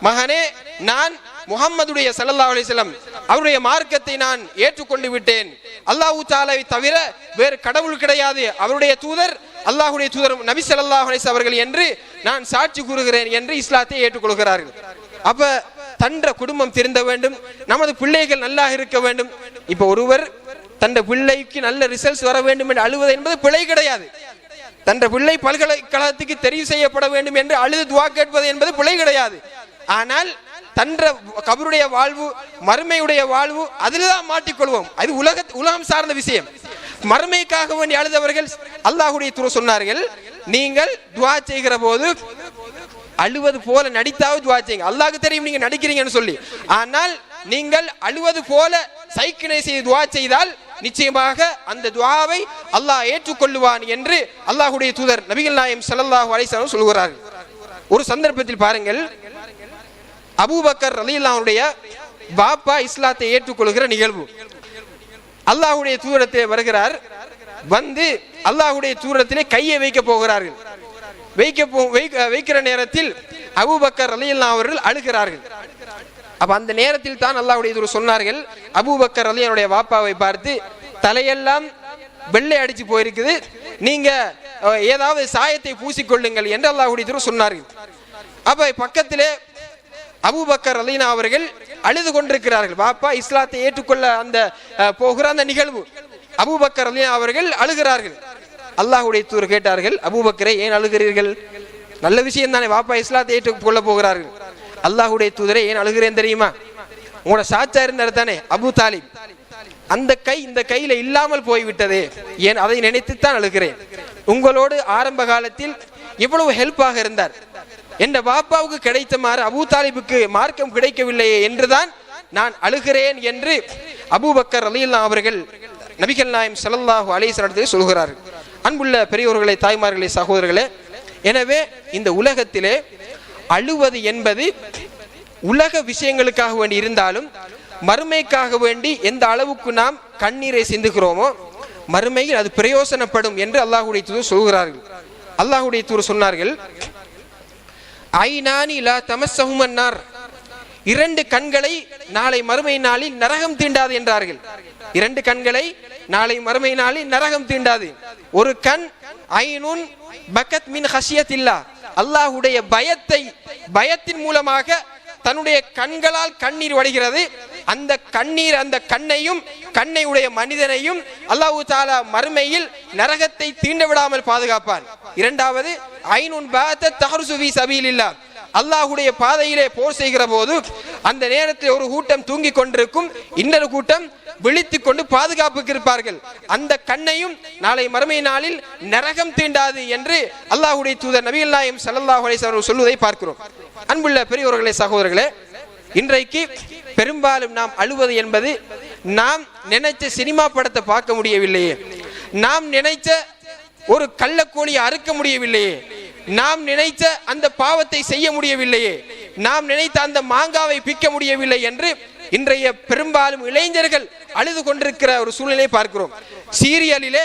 மகனே நான் முஹம்மதுடைய ஸல்லல்லாஹு அலைஹி வஸல்லம் அவருடைய மார்க்கத்தை நான் ஏற்றுக்கொண்டு விட்டேன். அல்லாஹ் தஆலாவை தவிர வேறு கடவுள் கிடையாது, அவருடைய தூதர் அல்லாஹ்வுடைய தூதர் நபி ஸல்லல்லாஹு அலைஹி வஸல்லம் அவர்கள் என்று நான் சாட்சி கூறுகிறேன் என்று இஸ்லாத்தை ஏற்றுக்கொள்கிறார்கள். அப்ப தன்ற குடும்பம் திருந்த வேண்டும், நமது பிள்ளைகள் நல்லா இருக்க வேண்டும். இப்ப ஒருவர் தன் பிள்ளைக்கு நல்ல ரிசல்ட்ஸ் வர வேண்டும் என்று அழுவது என்பது பிழை கிடையாது. தன் பிள்ளை பல்கலைக்கழகத்துக்கு தெரிவு செய்யப்பட வேண்டும் என்று அழுது துஆ கேட்பது என்பது பிழை கிடையாது. ஆனால் தன்ற கபருடைய வாழ்வு, மறுமையுடைய வாழ்வு, அதில்தான் மாட்டிக்கொள்வோம். அது உலகம் சார்ந்த விஷயம். மறுமைக்காக வேண்டி அழுதவர்கள் அல்லாஹ்வுடைய தூதர் சொன்னார்கள், நீங்கள் துஆ செய்கிற போது அழுவது போல நடித்தாவது துஆ செய்யுங்க. அல்லாஹ்வுக்கு தெரியும் நீங்க நடிக்கிறீங்கன்னு சொல்லி. ஆனால் நீங்கள் அழுவது போல சைக்கினை செய்து துஆ செய்தால் நிச்சயமாக அந்த துஆவை அல்லாஹ் ஏற்றுக்கொள்ளுவான் என்று அல்லாஹ்வுடைய தூதர் நபிகள் நாயகம் ஸல்லல்லாஹு அலைஹி வஸல்லம் சொல்கிறார்கள். ஒரு சந்தர்ப்பத்தில் பாருங்கள், அபூபக்கர் ரலியல்லாஹு அன்ஹுடைய பாப்பா இஸ்லாத்தை ஏற்றுக்கொள்கிற நிகழ்வு. அல்லாஹ்வுடைய தூதரத்திலே வருகிறார். வந்து அல்லாஹ்வுடைய தூதரத்திலே கையை வைக்க போகிறார்கள். வைக்கிற நேரத்தில் அபூபக்கர் ரலியல்லாஹு அவர்கள் அழுகிறார்கள். அப்ப அந்த நேரத்தில் தான் அல்லாஹ்வுடைய தூதர் சொன்னார்கள், அபூபக்கர் ரலியல்லாஹு அவருடைய பாப்பாவை பார்த்து, தலையெல்லாம் வெள்ளை அடிச்சு போயிருக்குது, நீங்க ஏதாவது சாயத்தை பூசிக்கொள்ளுங்கள் என்று அல்லாஹ்வுடைய தூதர் சொன்னார்கள். அப்ப பக்கத்திலே அபூபக்கர் ரலியல்லாஹு அவர்கள் அழுது கொண்டிருக்கிறார்கள். பாப்பா இஸ்லாத்தை ஏற்றுக்கொள்ள அந்த போகிற அந்த நிகழ்வு. அபூபக்கர் ரலியல்லாஹு அவர்கள் அழுகிறார்கள். அல்லாஹ்வுடைய தூதர் கேட்டார்கள், அபூபக்கரை ஏன் அழுகிறீர்கள்? நல்ல விஷயம் தானே, பாப்பா இஸ்லாத்தை ஏற்றுக்கொள்ள போகிறார்கள். அல்லாஹ்வுடைய தூதரை ஏன் அழுகிறேன் தெரியுமா? உங்களோட சாச்சா இருந்தார் தானே அபூ தாலிப், அந்த கை இந்த கையில இல்லாமல் போய்விட்டதே, ஏன் அதை நினைத்துத்தான் அழுகிறேன். உங்களோடு ஆரம்ப காலத்தில் எவ்வளவு ஹெல்ப்பாக இருந்தார், என்ற பாப்பாவுக்கு கிடைத்த மாதிரி அபூ தாலிபுக்கு மார்க்கம் கிடைக்கவில்லையே என்றுதான் நான் அழுகிறேன் என்று அபூபக்கர் ரலியல்லாஹு அவர்கள் நபிகள் நாயகம் ஸல்லல்லாஹு அலைஹி வஸல்லம் சொல்கிறார்கள். அன்புள்ள பெரியோர்களே, தாய்மார்களே, சகோதரர்களே, எனவே இந்த உலகத்திலே அழுவது என்பது உலக விஷயங்களுக்காக வேண்டி இருந்தாலும் மறுமைக்காக வேண்டி எந்த அளவுக்கு நாம் கண்ணீரை சிந்துகிறோமோ மறுமையில் அது பிரயோசனப்படும் என்று அல்லாஹ்வுடைய தூதர் சொல்கிறார்கள். அல்லாஹ்வுடைய தூதர் சொன்னார்கள், ஐனானி லா தமஸ்ஸஹுமன் நார், இரண்டு கண்களை நாளை மறுமை நாளில் நரகம் தீண்டாது என்றார்கள். இரண்டு கண்களை நாளை மறுமை நாளில் நரகம் தீண்டாது. ஒரு கண் ஐனுன் பக்கத் மின் ஹஷியத்தில்லாஹ், அல்லாஹ்வுடைய பயத்தின் மூலமாக தன்னுடைய கண்களால் கண்ணீர் வடிகிறது. அந்த கண்ணீர், அந்த கண்ணையும் கண்ணை உடைய மனிதனையும் அல்லாஹ் தஆலா மறுமையில் நரகத்தை தீண்ட விடாமல் பாதுகாப்பான். இரண்டாவது, ஐனுன் பாத்தத் தஹருசு ஃபீ சபீலில்லாஹ், அல்லாஹ்வுடைய பாதையிலே போர் செய்கிற போது அந்த நேரத்தில் ஒரு கூட்டம் தூங்கிக் கொண்டிருக்கும், இன்னொரு கூட்டம் விழித்துக் கொண்டு பாதுகாப்புக்கு இருப்பார்கள். அந்த கண்ணையும் நாளை மறுமை நாளில் நரகம் தீண்டாது என்று அல்லாஹ்வுடைய தூதர் நபிகள் நாயகம் ஸல்லல்லாஹு அலைஹி வஸல்லம் சொல்வதை பார்க்கிறோம். அன்புள்ள பெரியவர்களே, சகோதரர்களே, இன்றைக்கு பெரும்பாலும் நாம் அழுவது என்பது நாம் நினைச்ச சினிமா படத்தை பார்க்க முடியவில்லையே, நாம் நினைச்ச ஒரு கள்ளக்கோழியை அறுக்க முடியவில்லையே, நாம் நினைத்த அந்த பாவத்தை செய்ய முடியவில்லையே, நாம் நினைத்த அந்த மாங்காவை பிக்க முடியவில்லை என்று இன்றைய பெரும்பாலும் இளைஞர்கள் அழுது கொண்டிருக்கிற ஒரு சூழ்நிலை பார்க்கிறோம். சீரியலிலே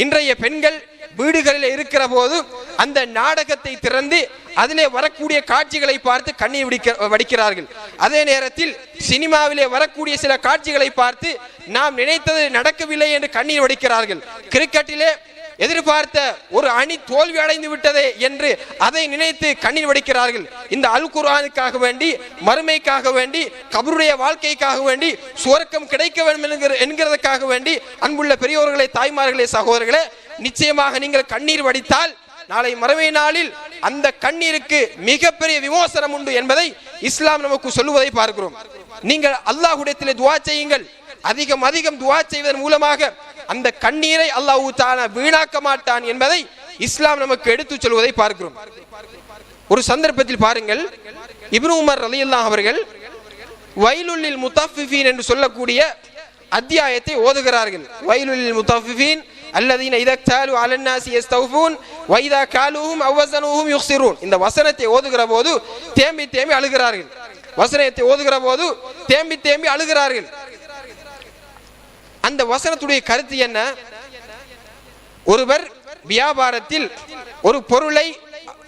இன்றைய பெண்கள் வீடுகளில் இருக்கிற போது அந்த நாடகத்தை திறந்து அதிலே வரக்கூடிய காட்சிகளை பார்த்து கண்ணீர் வடிக்கிறார்கள். அதே நேரத்தில் சினிமாவிலே வரக்கூடிய சில காட்சிகளை பார்த்து நாம் நினைத்தது நடக்கவில்லை என்று கண்ணீர் வடிக்கிறார்கள். கிரிக்கெட்டிலே எதிர்பார்த்த ஒரு அணி தோல்வி அடைந்து விட்டதே என்று அதை நினைத்து கண்ணீர் வடிக்கிறார்கள். இந்த அல் குர்ஆனுக்காக வேண்டி, மறுமைக்காக வேண்டி, கபருடைய வாழ்க்கைக்காக வேண்டி, சுவர்க்கம் கிடைக்க வேண்டும் என்கிறதுக்காக வேண்டி, அன்புள்ள பெரியோர்களே, தாய்மார்களே, சகோதரர்களே, நிச்சயமாக நீங்கள் கண்ணீர் வடித்தால் நாளை மறுமை நாளில் அந்த கண்ணீருக்கு மிகப்பெரிய விமோசனம் உண்டு என்பதை இஸ்லாம் நமக்கு சொல்லுவதை பார்க்கிறோம். நீங்கள் அல்லாஹ்விடத்திலே துஆ செய்யுங்கள். அதிகம் அதிகம் துஆ செய்வதன் மூலமாக அந்த கண்ணீரை அல்லாஹ் தஆலா வீணாக்க மாட்டான் என்பதை இஸ்லாம் நமக்கு எடுத்து சொல்வதை பார்க்கிறோம். ஒரு சந்தர்ப்பத்தில் பாருங்கள், இப்னு உமர் ரலியல்லாஹு அவர்கள் வைலுல் லில் முத்தஃபிஃபீன் என்று சொல்லக்கூடிய அத்தியாயத்தை ஓதுகிறார்கள். வைலுல் லில் முத்தஃபிஃபீன் அல்லதீன இதா தாலு அலன் நாஸி யஸ்தௌஃபூன் வ இதா காலுஹும் அவ் வஸனுஹும் யுக்ஸிரூன். இந்த வசனத்தை ஓதுகிற போது தேம்பி தேம்பி அழுகிறார்கள். வசனத்தை ஓதுகிற போது தேம்பி தேம்பி அழுகிறார்கள். அந்த வசனத்துடைய கருத்து என்ன? ஒருவர் வியாபாரத்தில் ஒரு பொருளை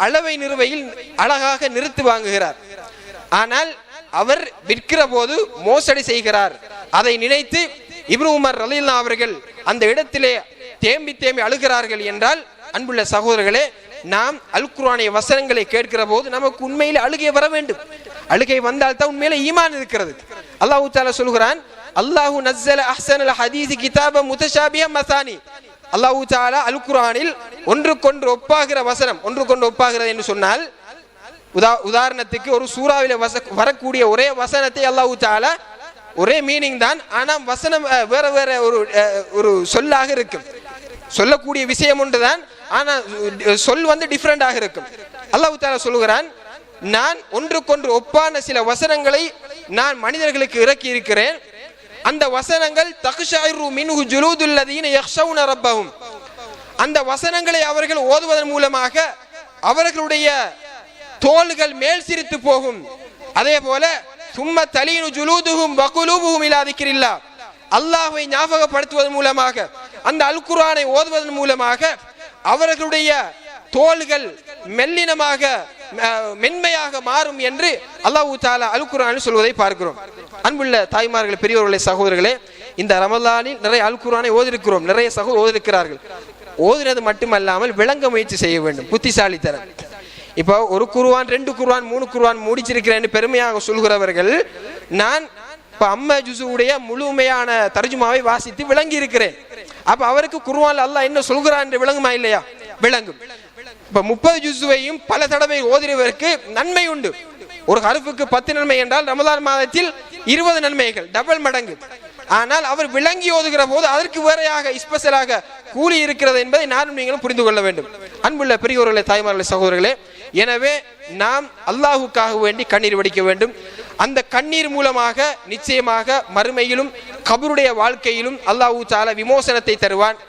அளவை நிறுவையில் அழகாக நிறுத்தி வாங்குகிறார். ஆனால் அவர் விற்கிற போது மோசடி செய்கிறார். அதை நினைத்து இப்னு உமர் ரலியல்லாஹு அவர்கள் அந்த இடத்திலே தேம்பி தேம்பி அழுகிறார்கள் என்றால், அன்புள்ள சகோதரர்களே, நாம் அல் குர்ஆனிய வசனங்களை கேட்கிற போது நமக்கு உண்மையிலே அழுகை வர வேண்டும். அழுகை வந்தால் தான் உண்மையிலே ஈமான் இருக்கிறது. அல்லாஹ் தஆலா சொல்கிறான், அல்லாஹு நஸ்ஸல அஹ்ஸனல் ஹதீஸ் கிதாபன் முத்தஷாபிஹன் மசானி. அல்லாஹ் தஆலா அல் குர்ஆனில் ஒன்றுக்கொன்று ஒப்பாகிற வசனம், ஒன்றுக்கொன்று ஒப்பாகிறது என்று சொன்னால், உதாரணத்துக்கு ஒரு சூறாவிலே வரக்கூடிய ஒரே வசனத்தை அல்லாஹ் தஆலா ஒரே மீனிங் தான், ஆனால் வசனம் வேற வேற ஒரு சொல்லாக இருக்கும். சொல்லக்கூடிய விஷயம் ஒன்றுதான், ஆனால் சொல் டிஃபரெண்டாக இருக்கும். அல்லாஹ் தஆலா சொல்கிறான், நான் ஒன்றுக்கொன்று ஒப்பான சில வசனங்களை நான் மனிதர்களுக்கு இறக்கி இருக்கிறேன். அந்த வசனங்கள் தக்ஷைரு மின்ஹு ஜுலூதுல் லதீன யக்ஷவுன ரப்பஹும். அந்த வசனங்களை அவர்கள் ஓதுவதன் மூலமாக அவர்களுடைய தோள்கள் மேல் சிரித்து போகும். அதே போல சும்ம தலீனு ஜுலூதுஹும் வ குலூபுஹும் இலா திக்ரில்லாஹ். அல்லாஹ்வை ஞாபகப்படுத்துவதன் மூலமாக, அந்த அல் குர்ஆனை ஓதுவதன் மூலமாக அவர்களுடைய தோள்கள் மெல்லினமாக மென்மையாக மாறும் என்று அல்லாஹ் தஆலா அல் குர்ஆனில் சொல்வதை பார்க்கிறோம். அன்புள்ள தாய்மார்களே, பெரியவர்களே, சகோதரர்களே, இந்த ரமலானில் நிறைய அல் குர்ஆனை ஓதிருக்கிறோம். நிறைய சகோதரர் ஓதிருக்கிறார்கள். ஓதுறது மட்டுமல்லாமல் விளங்க முயற்சி செய்ய வேண்டும், புத்திசாலித்தனம். இப்போ ஒரு குர்ஆன், 2 குர்ஆன், 3 குர்ஆன் முடிச்சிருக்கிறேன் பெருமையாக சொல்கிறவர்கள், நான் இப்போ அம்மா ஜுஸுடைய முழுமையான தர்ஜுமாவை வாசித்து விளங்கி இருக்கிறேன். அப்ப அவருக்கு குர்ஆன்ல அல்லாஹ் என்ன சொல்கிறான் என்று விளங்குமா இல்லையா? விளங்கும். இப்ப 30 ஜுஸுவையும் பல தடவை ஓதினவருக்கு நன்மை உண்டு. ஒரு ஹர்ஃபுக்கு 10 நன்மை என்றால் ரமலான் மாதத்தில் 20 நன்மைகள், டபுள் மடங்கு. ஆனால் அவர் விளங்கி ஓதுகிற போது அதற்கு வேறையாக ஸ்பெஷலாக கூலி இருக்கிறது என்பதை நானும் நீங்களும் புரிந்து கொள்ள வேண்டும். அன்புள்ள பெரியோர்களே, தாய்மார்களே, சகோதரர்களே, எனவே நாம் அல்லாஹுக்காக வேண்டி கண்ணீர் வடிக்க வேண்டும். அந்த கண்ணீர் மூலமாக நிச்சயமாக மறுமையிலும் கபருடைய வாழ்க்கையிலும் அல்லாஹ் தஆலா விமோசனத்தை தருவான்.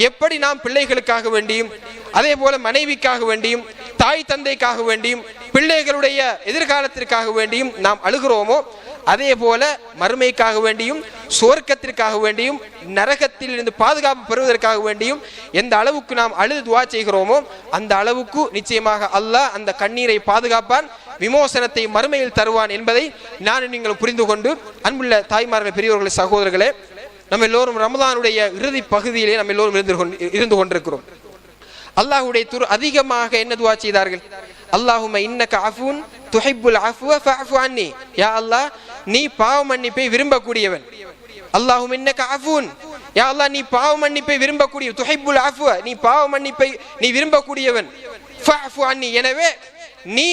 எப்படி நாம் பிள்ளைகளுக்காக வேண்டியும், அதே போல மனைவிக்காக வேண்டியும், தாய் தந்தைக்காக வேண்டியும், பிள்ளைகளுடைய எதிர்காலத்திற்காக வேண்டியும் நாம் அழுகிறோமோ, அதே போல மறுமைக்காக வேண்டியும், சுவர்க்கத்திற்காக வேண்டியும், நரகத்தில் இருந்து பாதுகாப்பு பெறுவதற்காக வேண்டியும் எந்த அளவுக்கு நாம் அழுது துஆ செய்கிறோமோ அந்த அளவுக்கு நிச்சயமாக அல்லாஹ் அந்த கண்ணீரை பாதுகாப்பான், விமோசனத்தை மறுமையில் தருவான் என்பதை நான் நீங்கள் புரிந்து கொண்டு, அன்புள்ள தாய்மார்கள், பெரியவர்களே, சகோதரர்களே, நம்ம எல்லோரும் ரமலானுடைய இறுதி பகுதியிலே நம்ம எல்லோரும் இருந்து கொண்டிருக்கிறோம். அல்லாஹ்வுடைய தூதர் அதிகமாக என்ன துஆ செய்தார்கள்? அல்லாஹும்ம இன்னக அஃபூன் துஹிப்புல் அஃப்வ ஃபஅஃபு அன்னி. யா அல்லாஹ், நீ பாவ மன்னிப்பை விரும்பக்கூடியவன். அல்லாஹும்ம இன்னக அஃபூன், யா அல்லாஹ் நீ பாவ மன்னிப்பை விரும்பக்கூடிய, துஹிப்புல் அஃப்வ, நீ பாவ மன்னிப்பை நீ விரும்பக்கூடியவன், ஃபஅஃபு அன்னி, எனவே நீ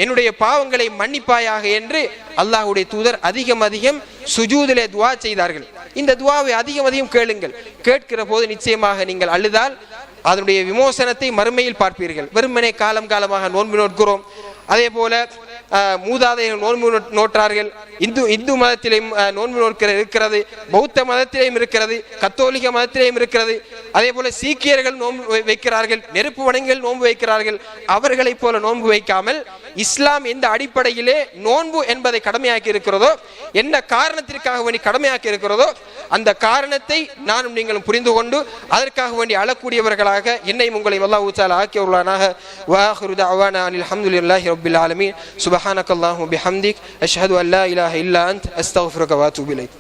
என்னுடைய பாவங்களை மன்னிப்பாயாக என்று அல்லாஹ்வுடைய தூதர் அதிகம் சுஜூதிலே துஆ செய்தார்கள். இந்த துஆவை அதிகம் கேளுங்கள். கேட்கிற போது நிச்சயமாக நீங்கள் அழுதால் அதனுடைய விமோசனத்தை மறுமையில் பார்ப்பீர்கள். வெறுமனே காலமாக நோன்பு நோட்கிறோம், அதே போல மூதாதையர்கள் நோன்பு நோற்றார்கள். இந்து மதத்திலேயும் நோன்பு இருக்கிறது, பௌத்த மதத்திலேயும் இருக்கிறது, கத்தோலிக்க மதத்திலேயும் இருக்கிறது. அதே போல சீக்கியர்கள் நோன்பு வைக்கிறார்கள், நெருப்பு வணங்கிகள் நோன்பு வைக்கிறார்கள். அவர்களை போல நோன்பு வைக்காமல் இஸ்லாம் எந்த அடிப்படையிலே நோன்பு என்பதை கடமையாக்கி இருக்கிறதோ, என்ன காரணத்திற்காக வேண்டி கடமையாக்கி இருக்கிறதோ, அந்த காரணத்தை நானும் நீங்களும் புரிந்து கொண்டு அதற்காக வேண்டி அழக்கூடியவர்களாக என்னையும் உங்களை அல்லாஹ் தஆலா ஆக்கியவர்களாக. வஆகிரு தஅவானா அனில் ஹம்துலில்லாஹி ரப்பில் ஆலமீன். சுப்ஹானக்கல்லாஹும்ம பிஹம்திக் அஷ்ஹது அன் லா இலாஹா இல்லா அன்த அஸ்தக்ஃபிருக வ அத்தூபு இலைக்.